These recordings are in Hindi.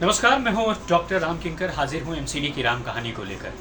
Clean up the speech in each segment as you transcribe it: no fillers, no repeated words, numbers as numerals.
नमस्कार, मैं हूँ डॉक्टर राम किंकर, हाजिर हूँ एमसीडी की राम कहानी को लेकर।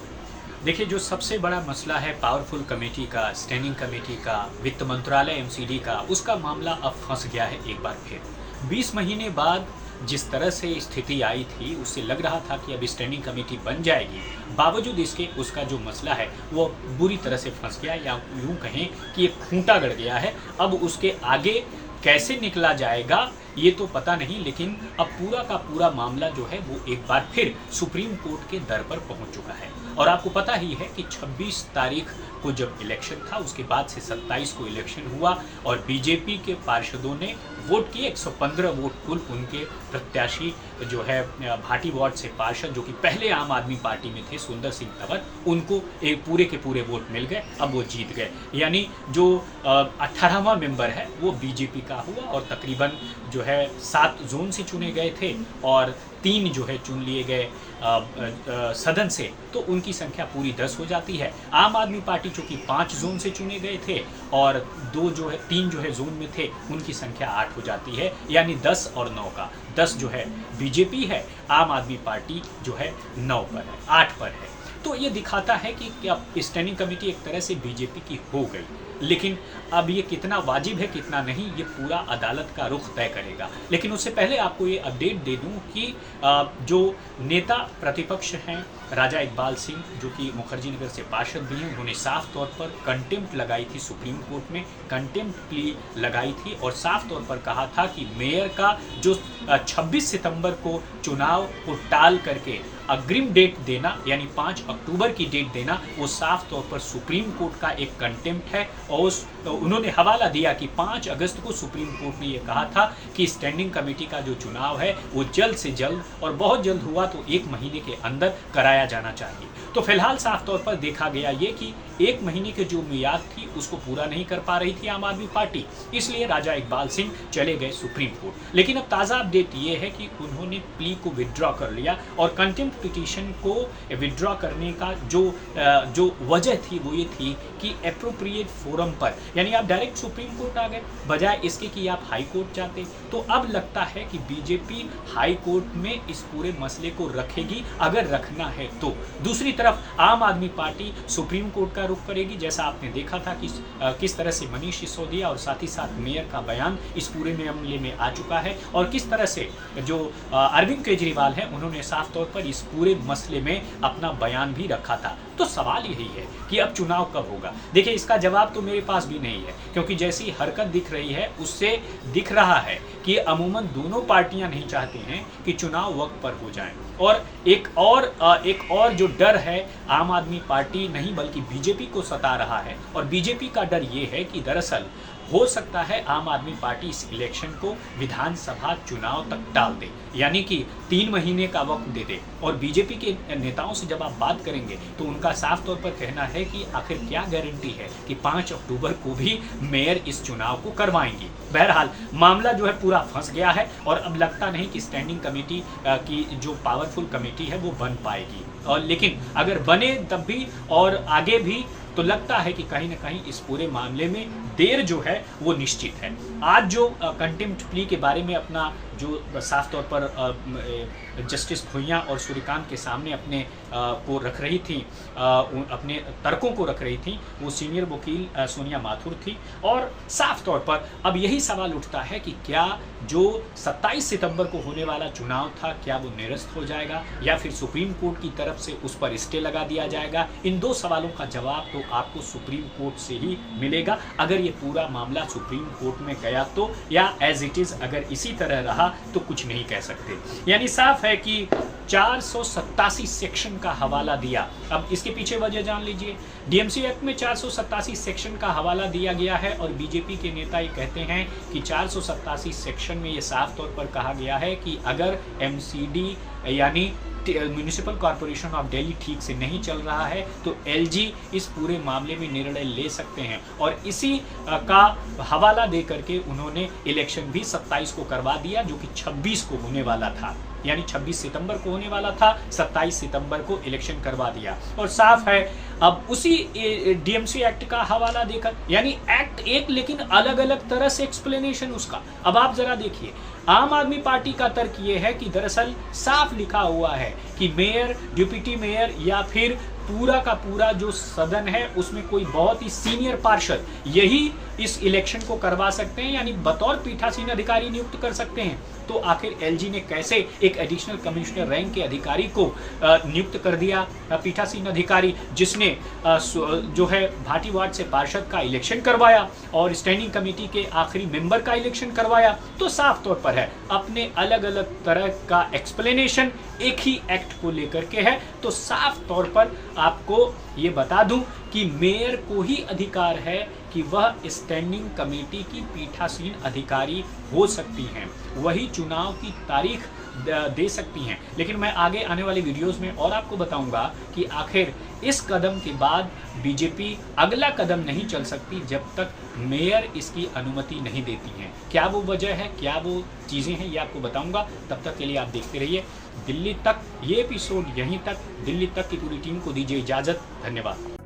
देखिए, जो सबसे बड़ा मसला है पावरफुल कमेटी का, स्टैंडिंग कमेटी का, वित्त मंत्रालय एमसीडी का, उसका मामला अब फंस गया है एक बार फिर। 20 महीने बाद जिस तरह से स्थिति आई थी, उससे लग रहा था कि अब स्टैंडिंग कमेटी बन जाएगी। बावजूद इसके उसका जो मसला है वो बुरी तरह से फंस गया, या यूँ कहें कि एक खूंटा गड़ गया है। अब उसके आगे कैसे निकला जाएगा ये तो पता नहीं, लेकिन अब पूरा का पूरा मामला जो है वो एक बार फिर सुप्रीम कोर्ट के दर पर पहुंच चुका है। और आपको पता ही है कि 26 तारीख को जब इलेक्शन था, उसके बाद से 27 को इलेक्शन हुआ और बीजेपी के पार्षदों ने वोट किए। 115 वोट कुल उनके प्रत्याशी जो है भाटी वार्ड से पार्षद, जो कि पहले आम आदमी पार्टी में थे, सुंदर सिंह तंवर, उनको एक पूरे के पूरे वोट मिल गए। अब वो जीत गए, यानी जो 18वां मेंबर है वो बीजेपी का हुआ। और तकरीबन जो है 7 जोन से चुने गए थे और 3 जो है चुन लिए गए सदन से, तो उनकी संख्या पूरी 10 हो जाती है। आम आदमी पार्टी चूँकि 5 जोन से चुने गए थे और 3 जो है जोन में थे, उनकी संख्या 8 हो जाती है, यानी 10 और 9 का 10 जो है बीजेपी है, आम आदमी पार्टी जो है 9 पर है, 8 पर है। तो ये दिखाता है कि अब स्टैंडिंग कमेटी एक तरह से बीजेपी की हो गई, लेकिन अब ये कितना वाजिब है कितना नहीं, ये पूरा अदालत का रुख तय करेगा। लेकिन उससे पहले आपको ये अपडेट दे दूं कि जो नेता प्रतिपक्ष हैं राजा इकबाल सिंह, जो कि मुखर्जी नगर से पार्षद भी हैं, उन्होंने साफ तौर पर कंटेम्प्ट लगाई थी सुप्रीम कोर्ट में, कंटेम्प्ट प्ली लगाई थी और साफ तौर पर कहा था कि मेयर का जो 26 सितंबर को चुनाव को टाल करके अग्रिम डेट देना, यानी 5 अक्टूबर की डेट देना, वो साफ तौर पर सुप्रीम कोर्ट का एक कंटेम्प्ट है। और उन्होंने हवाला दिया कि 5 अगस्त को सुप्रीम कोर्ट ने ये कहा था कि स्टैंडिंग कमेटी का जो चुनाव है वो जल्द से जल्द, और बहुत जल्द हुआ तो 1 महीने के अंदर कराया जाना चाहिए। तो फिलहाल साफ तौर पर देखा गया ये कि 1 महीने की जो मियाद थी उसको पूरा नहीं कर पा रही थी आम आदमी पार्टी, इसलिए राजा इकबाल सिंह चले गए सुप्रीम कोर्ट। लेकिन अब ताज़ा अपडेट ये है कि उन्होंने प्ली को विड्रॉ कर लिया और कंटेम्प्ट पिटीशन को विड्रॉ करने का जो वजह थी वो ये थी कि एप्रोप्रिएट फोरम पर, यानी आप डायरेक्ट सुप्रीम कोर्ट आ गए बजाय इसके कि आप हाई कोर्ट जाते। तो अब लगता है कि बीजेपी हाई कोर्ट में इस पूरे मसले को रखेगी, अगर रखना है तो। दूसरी तरफ आम आदमी पार्टी सुप्रीम कोर्ट का रुख करेगी, जैसा आपने देखा था कि किस तरह से मनीष सिसोदिया और साथ ही साथ मेयर का बयान इस पूरे मामले में आ चुका है, और किस तरह से जो अरविंद केजरीवाल हैं उन्होंने साफ तौर पर इस पूरे मसले में अपना बयान भी रखा था। तो सवाल यही है कि अब चुनाव कब होगा। देखिए, इसका जवाब तो मेरे पास भी नहीं है, क्योंकि जैसी हरकत दिख रही है उससे दिख रहा है कि अमूमन दोनों पार्टियां नहीं चाहती हैं कि चुनाव वक्त पर हो जाएं। और एक और जो डर है आम आदमी पार्टी नहीं बल्कि बीजेपी को सता रहा है, और बीजेपी का डर ये है कि दरअसल हो सकता है आम आदमी पार्टी इस इलेक्शन को विधानसभा चुनाव तक टाल दे, यानी कि 3 महीने का वक्त दे दे। और बीजेपी के नेताओं से जब आप बात करेंगे तो उनका साफ तौर पर कहना है कि आखिर क्या गारंटी है कि 5 अक्टूबर को भी मेयर इस चुनाव को करवाएंगी। बहरहाल मामला जो है पूरा फंस गया है और अब लगता नहीं कि स्टैंडिंग कमेटी की जो पावरफुल कमेटी है वो बन पाएगी। और लेकिन अगर बने तब भी और आगे भी, तो लगता है कि कहीं ना कहीं इस पूरे मामले में देर जो है वो निश्चित है। आज जो कंटेम्प्ट प्ली के बारे में अपना जो साफ तौर पर जस्टिस भुइयां और सूर्यकांत के सामने अपने को रख रही थी, अपने तर्कों को रख रही थी, वो सीनियर वकील सोनिया माथुर थी। और साफ तौर पर अब यही सवाल उठता है कि क्या जो 27 सितंबर को होने वाला चुनाव था, क्या वो निरस्त हो जाएगा या फिर सुप्रीम कोर्ट की तरफ से उस पर स्टे लगा दिया जाएगा। इन 2 सवालों का जवाब तो आपको सुप्रीम कोर्ट से ही मिलेगा, अगर ये पूरा मामला सुप्रीम कोर्ट में गया तो, या एज इट इज़ अगर इसी तरह रहा तो कुछ नहीं कह सकते। यानी साफ है कि 487 सेक्शन का हवाला दिया। अब इसके पीछे वजह जान लीजिए। डीएमसी एक्ट में 487 सेक्शन का हवाला दिया गया है और बीजेपी के नेता ये कहते हैं कि 487 सेक्शन में ये साफ तौर पर कहा गया है कि अगर एमसीडी यानी म्यूनिसिपल कॉरपोरेशन ऑफ दिल्ली ठीक से नहीं चल रहा है तो एलजी इस पूरे मामले में निर्णय ले सकते हैं। और इसी का हवाला दे करके उन्होंने इलेक्शन भी 27 को करवा दिया, जो कि 26 को होने वाला था, यानी 26 सितंबर को होने वाला था, 27 सितंबर को इलेक्शन करवा दिया। और साफ है अब उसी डीएमसी एक्ट का हवाला देकर, यानी एक्ट एक लेकिन अलग अलग तरह से एक्सप्लेनेशन उसका। अब आप जरा देखिए, आम आदमी पार्टी का तर्क ये है कि दरअसल साफ लिखा हुआ है कि मेयर, डिप्टी मेयर या फिर पूरा का पूरा जो सदन है उसमें कोई बहुत ही सीनियर पार्षद यही इस इलेक्शन को करवा सकते हैं, यानी बतौर पीठासीन अधिकारी नियुक्त कर सकते हैं। तो आखिर एलजी ने कैसे एक एडिशनल कमिश्नर रैंक के अधिकारी को नियुक्त कर दिया पीठासीन अधिकारी, जिसने जो है भाटी वार्ड से पार्षद का इलेक्शन करवाया और स्टैंडिंग कमेटी के आखिरी मेंबर का इलेक्शन करवाया। तो साफ तौर पर है अपने अलग अलग तरह का एक्सप्लेनेशन एक ही एक्ट को लेकर के है। तो साफ तौर पर आपको ये बता दूं कि मेयर को ही अधिकार है कि वह स्टैंडिंग कमेटी की पीठासीन अधिकारी हो सकती हैं, वही चुनाव की तारीख दे सकती हैं। लेकिन मैं आगे आने वाली वीडियोस में और आपको बताऊंगा कि आखिर इस कदम के बाद बीजेपी अगला कदम नहीं चल सकती जब तक मेयर इसकी अनुमति नहीं देती हैं। क्या वो वजह है, क्या वो चीज़ें हैं, ये आपको बताऊंगा। तब तक के लिए आप देखते रहिए दिल्ली तक। ये एपिसोड यहीं तक। दिल्ली तक की पूरी टीम को दीजिए इजाज़त। धन्यवाद।